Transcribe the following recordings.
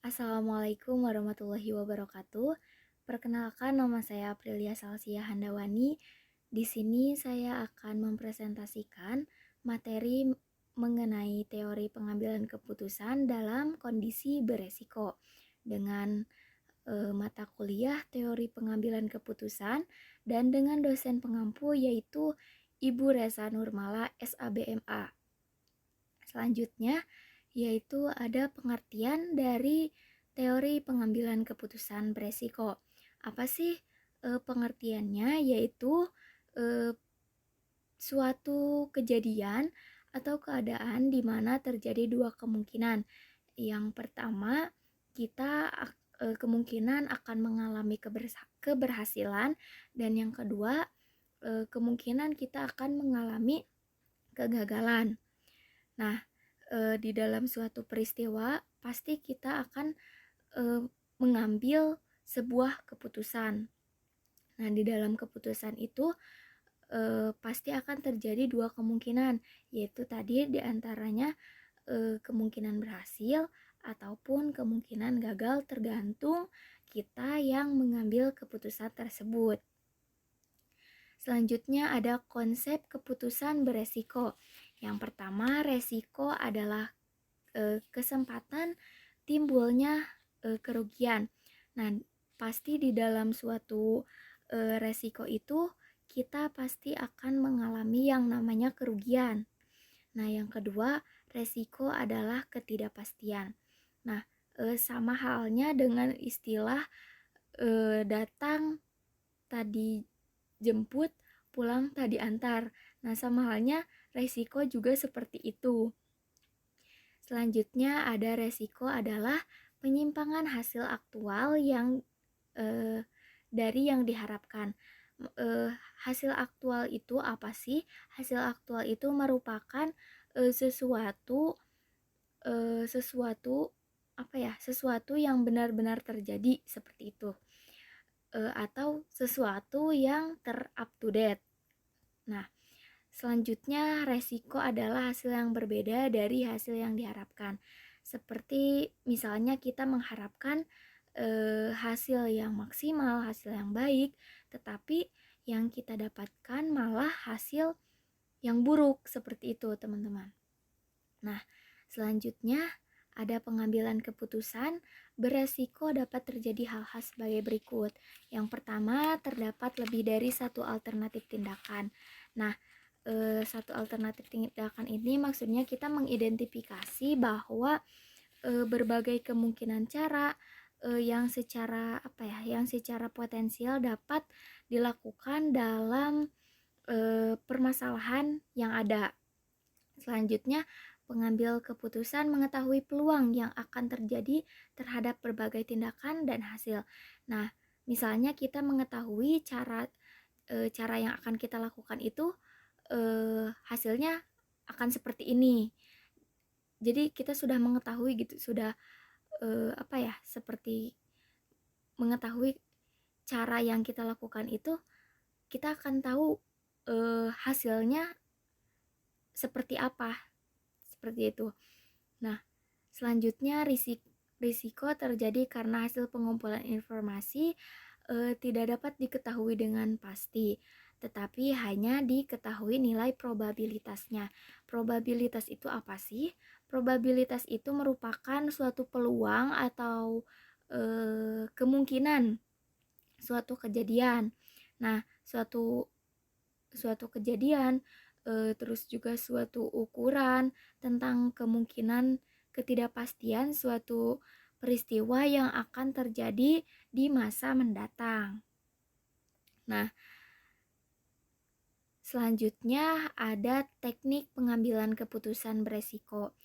Assalamualaikum warahmatullahi wabarakatuh. Perkenalkan, nama saya Aprilia Salsia Handawani. Di sini saya akan mempresentasikan materi mengenai teori pengambilan keputusan dalam kondisi beresiko dengan mata kuliah teori pengambilan keputusan dan dengan dosen pengampu yaitu Ibu Reza Nurmala SABMA. Selanjutnya yaitu ada pengertian dari teori pengambilan keputusan beresiko. Apa sih pengertiannya? Yaitu suatu kejadian atau keadaan di mana terjadi dua kemungkinan. Yang pertama, kita kemungkinan akan mengalami keberhasilan, dan yang kedua, kemungkinan kita akan mengalami kegagalan. Nah, di dalam suatu peristiwa pasti kita akan mengambil sebuah keputusan. Nah, di dalam keputusan itu pasti akan terjadi dua kemungkinan, yaitu tadi diantaranya kemungkinan berhasil ataupun kemungkinan gagal, tergantung kita yang mengambil keputusan tersebut. Selanjutnya ada konsep keputusan beresiko. Yang pertama, resiko adalah kesempatan timbulnya kerugian. Nah, pasti di dalam suatu resiko itu kita pasti akan mengalami yang namanya kerugian. Nah, yang kedua, resiko adalah ketidakpastian. Nah, sama halnya dengan istilah datang tadi jemput, pulang tadi antar. Nah, sama halnya resiko juga seperti itu. Selanjutnya ada resiko adalah penyimpangan hasil aktual yang dari yang diharapkan. Hasil aktual itu apa sih? Hasil aktual itu merupakan sesuatu yang benar-benar terjadi seperti itu, atau sesuatu yang up to date. Nah, selanjutnya resiko adalah hasil yang berbeda dari hasil yang diharapkan. Seperti misalnya kita mengharapkan hasil yang maksimal, hasil yang baik, tetapi yang kita dapatkan malah hasil yang buruk, seperti itu teman-teman. Nah, selanjutnya ada pengambilan keputusan beresiko dapat terjadi hal-hal sebagai berikut. Yang pertama, terdapat lebih dari satu alternatif tindakan. Nah, satu alternatif tindakan ini maksudnya kita mengidentifikasi bahwa berbagai kemungkinan cara yang secara potensial dapat dilakukan dalam permasalahan yang ada. Selanjutnya, pengambil keputusan mengetahui peluang yang akan terjadi terhadap berbagai tindakan dan hasil. Nah, misalnya kita mengetahui cara yang akan kita lakukan itu hasilnya akan seperti ini. Jadi kita sudah mengetahui gitu, sudah seperti mengetahui cara yang kita lakukan itu, kita akan tahu hasilnya seperti apa, seperti itu. Nah, selanjutnya risiko terjadi karena hasil pengumpulan informasi tidak dapat diketahui dengan pasti, tetapi hanya diketahui nilai probabilitasnya. Probabilitas itu apa sih? Probabilitas itu merupakan suatu peluang atau kemungkinan suatu kejadian. Nah, suatu kejadian terus juga suatu ukuran tentang kemungkinan ketidakpastian suatu peristiwa yang akan terjadi di masa mendatang. Nah, selanjutnya ada teknik pengambilan keputusan beresiko.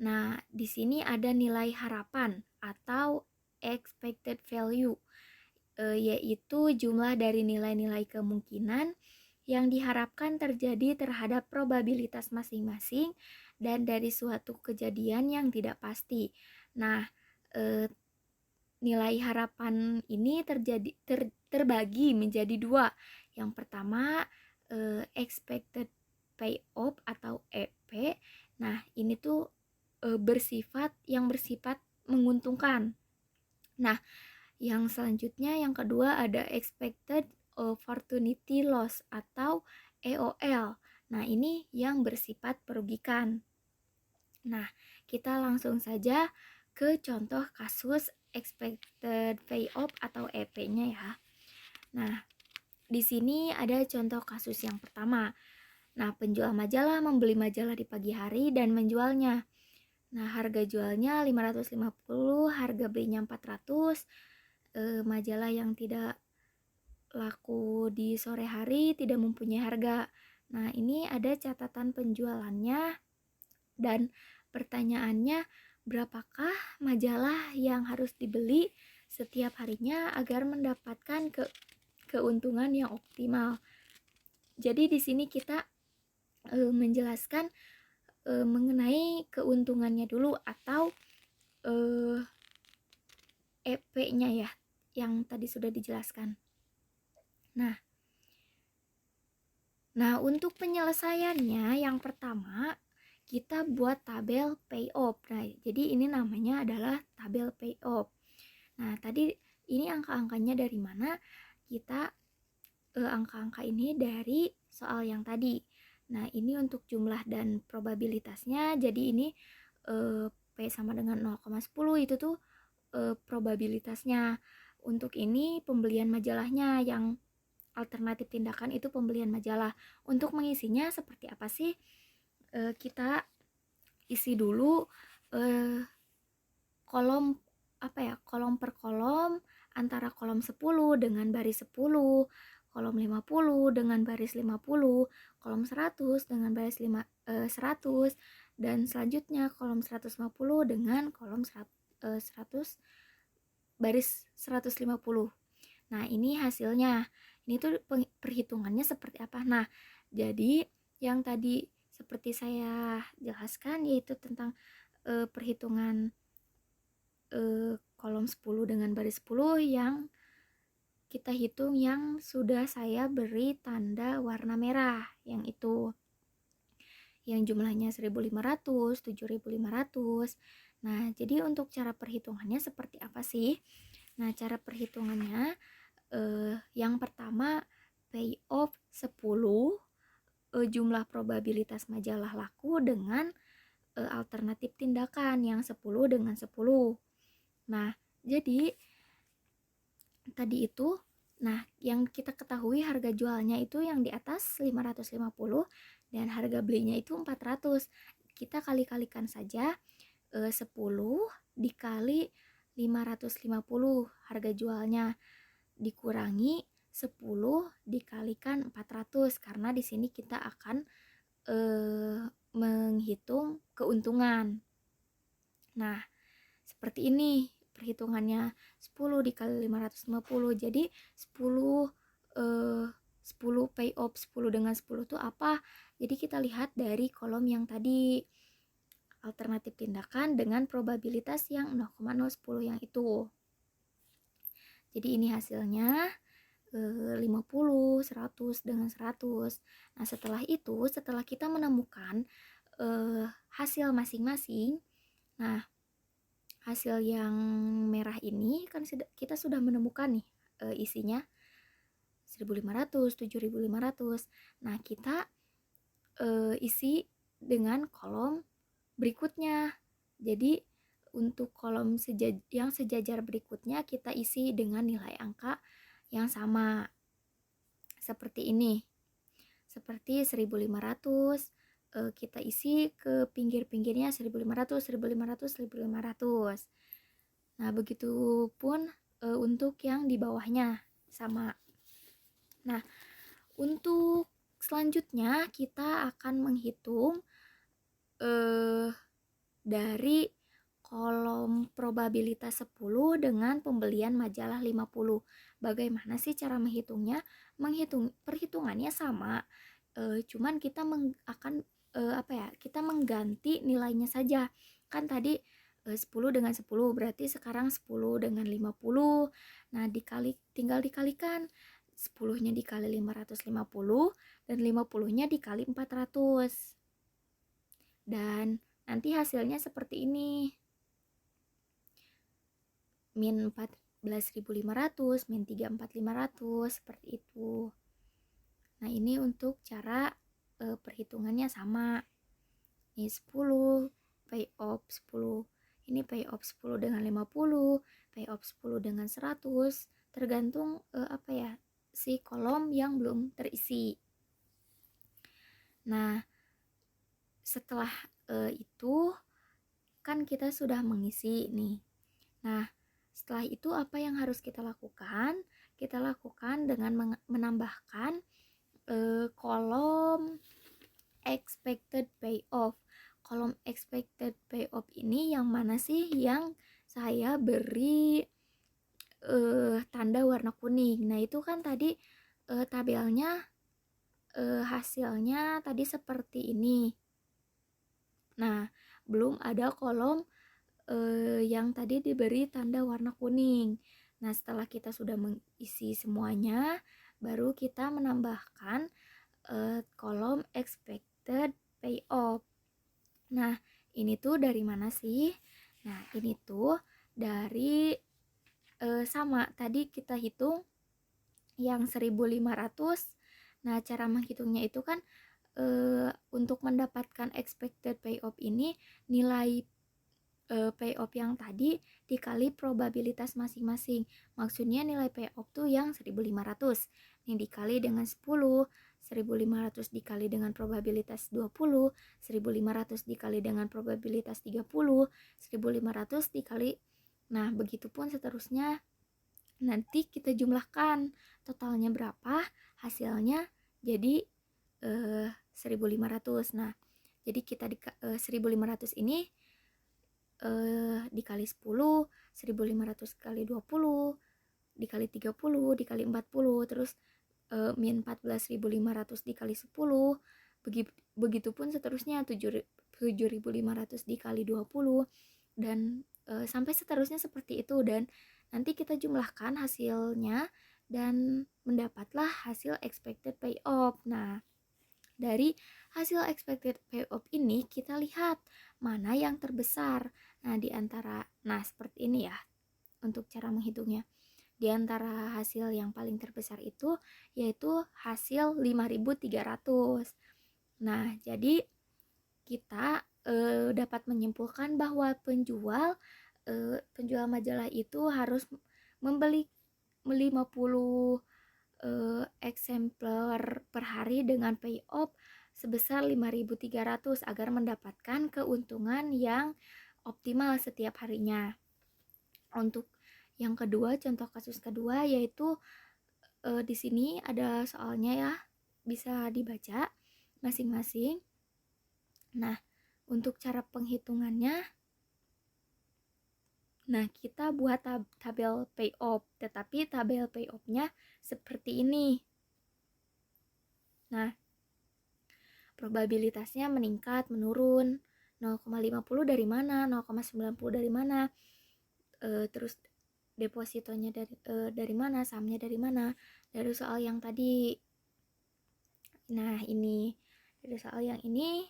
Nah, di sini ada nilai harapan atau expected value, yaitu jumlah dari nilai-nilai kemungkinan yang diharapkan terjadi terhadap probabilitas masing-masing dan dari suatu kejadian yang tidak pasti. Nah, nilai harapan ini terbagi menjadi dua. Yang pertama, expected payoff atau EP. Nah, ini tuh bersifat menguntungkan. Nah, yang selanjutnya yang kedua ada expected opportunity loss atau EOL. Nah, ini yang bersifat merugikan. Nah, kita langsung saja ke contoh kasus expected payoff atau EP-nya ya. Nah, di sini ada contoh kasus yang pertama. Nah, penjual majalah membeli majalah di pagi hari dan menjualnya. Nah, harga jualnya 550, harga belinya 400. Majalah yang tidak laku di sore hari tidak mempunyai harga. Nah, ini ada catatan penjualannya dan pertanyaannya, berapakah majalah yang harus dibeli setiap harinya agar mendapatkan keuntungan yang optimal. Jadi di sini kita menjelaskan mengenai keuntungannya dulu atau EP-nya ya, yang tadi sudah dijelaskan. Nah, untuk penyelesaiannya yang pertama kita buat tabel payoff. Nah, jadi ini namanya adalah tabel payoff. Nah, tadi ini angka-angkanya dari mana? Kita angka-angka ini dari soal yang tadi. Nah, ini untuk jumlah dan probabilitasnya. Jadi ini P sama dengan 0,10 itu tuh probabilitasnya. Untuk ini pembelian majalahnya, yang alternatif tindakan itu pembelian majalah. Untuk mengisinya seperti apa sih? Kita isi dulu kolom kolom per kolom, antara kolom 10 dengan baris 10, kolom 50 dengan baris 50, kolom 100 dengan baris 100, dan selanjutnya kolom 150 dengan kolom 100 baris 150. Nah, ini hasilnya. Ini tuh perhitungannya seperti apa. Nah, jadi yang tadi seperti saya jelaskan yaitu tentang perhitungan kolom 10 dengan baris 10 yang kita hitung yang sudah saya beri tanda warna merah, yang itu yang jumlahnya 1500, 7500. Nah, jadi untuk cara perhitungannya seperti apa sih? Nah, cara perhitungannya yang pertama payoff 10, jumlah probabilitas majalah laku dengan alternatif tindakan yang 10 dengan 10. Nah, jadi tadi itu, nah yang kita ketahui harga jualnya itu yang di atas 550 dan harga belinya itu 400. Kita kali-kalikan saja 10 dikali 550 harga jualnya dikurangi 10 dikalikan 400, karena di sini kita akan menghitung keuntungan. Nah, seperti ini perhitungannya, 10 dikali 550. Jadi 10 payoff 10 dengan 10 itu apa? Jadi kita lihat dari kolom yang tadi, alternatif tindakan dengan probabilitas yang 0,010 yang itu. Jadi ini hasilnya 50, 100 dengan 100. Nah, setelah itu, setelah kita menemukan hasil masing-masing, nah hasil yang merah ini kan kita sudah menemukan nih isinya 1500, 7500. Nah, kita isi dengan kolom berikutnya. Jadi untuk kolom yang sejajar berikutnya kita isi dengan nilai angka yang sama. Seperti ini. Seperti 1500, kita isi ke pinggir-pinggirnya 1500, 1500, 1500. Nah, begitu pun untuk yang di bawahnya sama. Nah, untuk selanjutnya kita akan menghitung dari kolom probabilitas 10 dengan pembelian majalah 50. Bagaimana sih cara menghitungnya? Perhitungannya sama, cuman kita akan kita mengganti nilainya saja. Kan tadi 10 dengan 10, berarti sekarang 10 dengan 50. Nah, tinggal dikalikan. 10-nya dikali 550 dan 50-nya dikali 400. Dan nanti hasilnya seperti ini. min 14.500, min 34.500, seperti itu. Nah, ini untuk cara perhitungannya sama. Ini 10, pay off 10. Ini pay off 10 dengan 50, pay off 10 dengan 100, tergantung si kolom yang belum terisi. Nah, setelah itu kan kita sudah mengisi nih. Nah, setelah itu apa yang harus kita lakukan? Kita lakukan dengan menambahkan kolom expected payoff. Kolom expected payoff ini yang mana sih? Yang saya beri tanda warna kuning. Nah, itu kan tadi tabelnya hasilnya tadi seperti ini. Nah, belum ada kolom yang tadi diberi tanda warna kuning. Nah, setelah kita sudah mengisi semuanya, baru kita menambahkan kolom expected payoff. Nah, ini tuh dari mana sih? Nah, ini tuh dari sama tadi kita hitung yang 1.500. Nah, cara menghitungnya itu kan untuk mendapatkan expected payoff ini nilai payoff yang tadi dikali probabilitas masing-masing. Maksudnya nilai payoff tuh yang 1.500. Ini dikali dengan 10, 1.500 dikali dengan probabilitas 20, 1.500 dikali dengan probabilitas 30, 1.500 dikali. Nah, begitupun seterusnya. Nanti kita jumlahkan totalnya berapa, hasilnya jadi 1.500. Nah, jadi kita 1.500 ini dikali 10, 1.500 kali 20, dikali 30, dikali 40, terus min 14.500 dikali 10, begitupun seterusnya 7.500 dikali 20, dan sampai seterusnya seperti itu. Dan nanti kita jumlahkan hasilnya dan mendapatlah hasil expected payoff. Nah, dari hasil expected payoff ini kita lihat mana yang terbesar. Nah, seperti ini ya untuk cara menghitungnya. Di antara hasil yang paling terbesar itu yaitu hasil 5.300. Nah, jadi kita dapat menyimpulkan bahwa penjual majalah itu harus membeli 50 eksemplar per hari dengan payoff sebesar 5.300 agar mendapatkan keuntungan yang optimal setiap harinya. Untuk yang kedua, contoh kasus kedua yaitu di sini ada soalnya ya, bisa dibaca masing-masing. Nah, untuk cara penghitungannya, nah kita buat tabel payoff, tetapi tabel payoff-nya seperti ini. Nah, probabilitasnya meningkat, menurun, 0,50 dari mana, 0,90 dari mana, terus depositonya dari mana, sahamnya dari mana, dari soal yang tadi. Nah, ini dari soal yang ini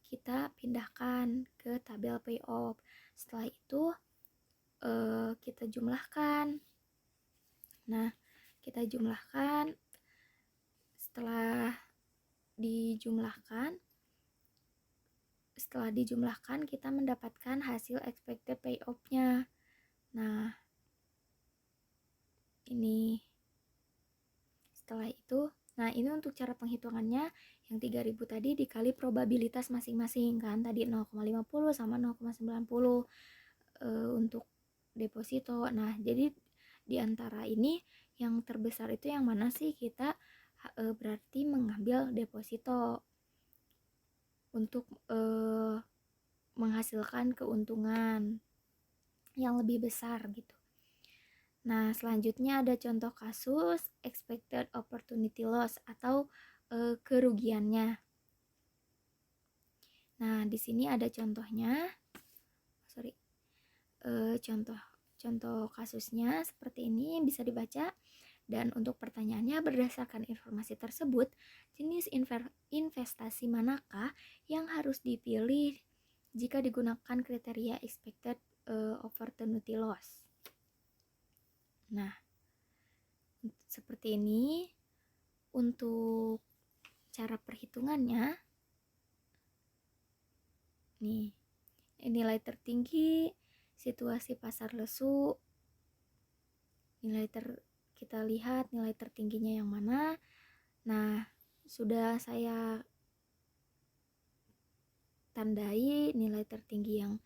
kita pindahkan ke tabel payoff. Setelah itu kita jumlahkan. Nah, kita jumlahkan. Setelah dijumlahkan kita mendapatkan hasil expected payoff-nya. Nah, ini setelah itu, nah ini untuk cara penghitungannya yang 3.000 tadi dikali probabilitas masing-masing kan, tadi 0,50 sama 0,90 untuk deposito. Nah, jadi di antara ini yang terbesar itu yang mana sih? Kita berarti mengambil deposito untuk menghasilkan keuntungan yang lebih besar gitu. Nah, selanjutnya ada contoh kasus expected opportunity loss atau kerugiannya. Nah, di sini ada contohnya. Contoh kasusnya seperti ini bisa dibaca. Dan untuk pertanyaannya, berdasarkan informasi tersebut, jenis investasi manakah yang harus dipilih jika digunakan kriteria expected opportunity loss? Nah, seperti ini. Untuk cara perhitungannya, nih, nilai tertinggi situasi pasar lesu, kita lihat nilai tertingginya yang mana. Nah, sudah saya tandai nilai tertinggi yang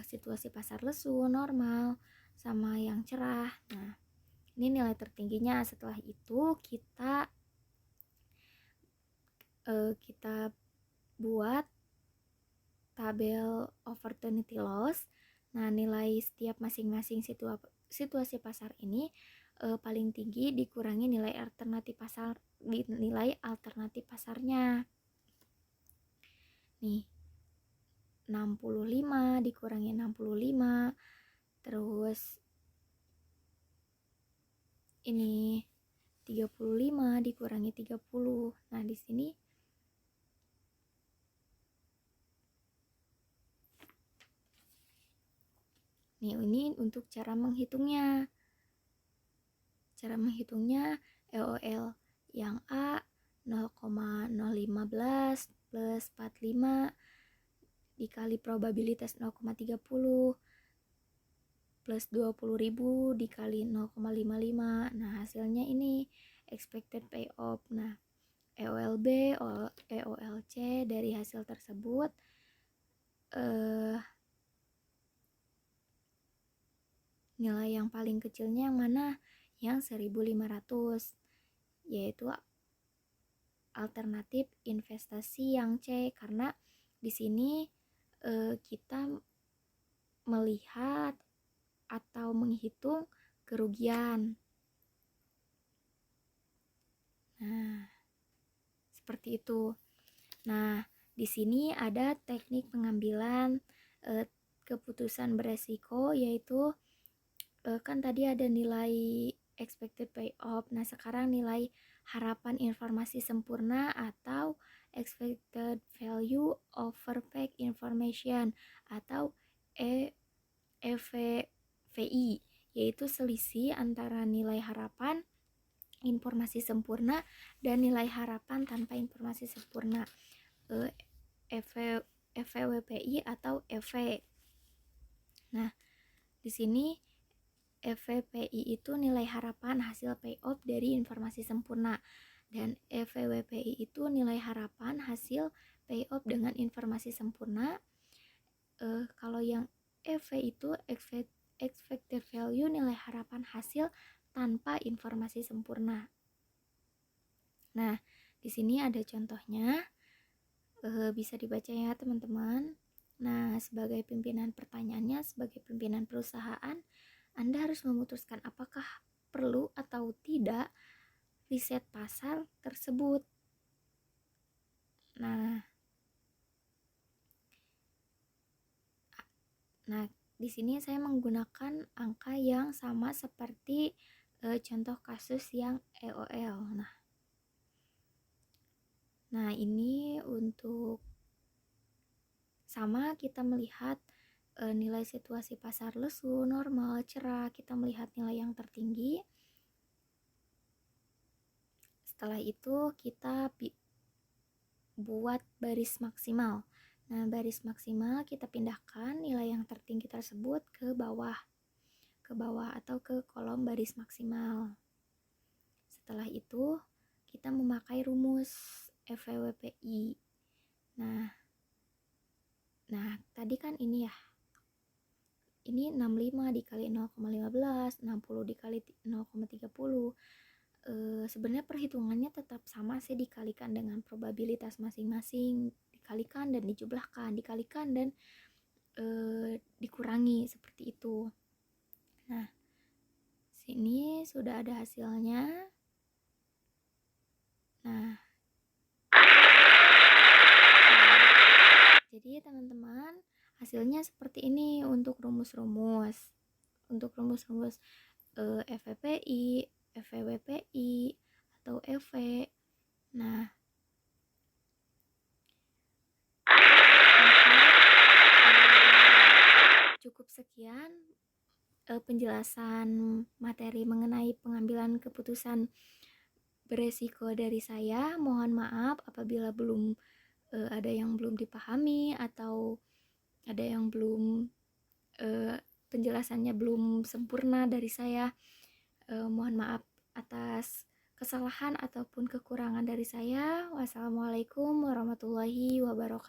situasi pasar lesu, normal, sama yang cerah. Nah, ini nilai tertingginya. Setelah itu kita buat tabel opportunity loss. Nah, nilai setiap masing-masing situasi pasar ini paling tinggi dikurangi nilai alternatif pasarnya. Nih, 65 dikurangi 65, terus ini 35 dikurangi 30. Nah, di sini nih, ini untuk cara menghitungnya. Cara menghitungnya EOL yang A 0,015 plus 45 dikali probabilitas 0,30 plus 20.000 dikali 0,55. Nah, hasilnya ini expected payoff. Nah, EOLB, EOLC dari hasil tersebut nilai yang paling kecilnya yang mana? Yang 1.500, yaitu alternatif investasi yang C, karena di sini kita melihat atau menghitung kerugian. Nah, seperti itu. Nah, di sini ada teknik pengambilan keputusan beresiko, yaitu kan tadi ada nilai expected payoff. Nah, sekarang nilai harapan informasi sempurna atau expected value over fact information atau EVVI, yaitu selisih antara nilai harapan informasi sempurna dan nilai harapan tanpa informasi sempurna, EVWPI atau EV. Nah, di sini EVPI itu nilai harapan hasil payoff dari informasi sempurna, dan EVWPI itu nilai harapan hasil payoff dengan informasi sempurna. Kalau yang EV itu expected value nilai harapan hasil tanpa informasi sempurna. Nah, di sini ada contohnya, bisa dibaca ya teman-teman. Nah, sebagai pimpinan pertanyaannya, sebagai pimpinan perusahaan, Anda harus memutuskan apakah perlu atau tidak riset pasar tersebut. Nah, di sini saya menggunakan angka yang sama seperti contoh kasus yang EOL. Nah, ini untuk sama kita melihat nilai situasi pasar lesu, normal, cerah, kita melihat nilai yang tertinggi. Setelah itu kita buat baris maksimal. Nah, baris maksimal kita pindahkan nilai yang tertinggi tersebut ke bawah atau ke kolom baris maksimal. Setelah itu kita memakai rumus EVWPI. Nah, tadi kan ini ya. Ini 65 dikali 0,15, 60 dikali 0,30. Sebenarnya perhitungannya tetap sama sih, dikalikan dengan probabilitas masing-masing, dikalikan dan dijumlahkan, dikalikan dan dikurangi, seperti itu. Nah, sini sudah ada hasilnya. Nah, jadi teman-teman, hasilnya seperti ini untuk rumus-rumus. Untuk rumus-rumus FVPI, FVWPI, atau EV. Nah, cukup sekian penjelasan materi mengenai pengambilan keputusan beresiko dari saya. Mohon maaf apabila ada yang belum dipahami atau ada yang belum penjelasannya belum sempurna dari saya. Mohon maaf atas kesalahan ataupun kekurangan dari saya. Wassalamualaikum warahmatullahi wabarakatuh.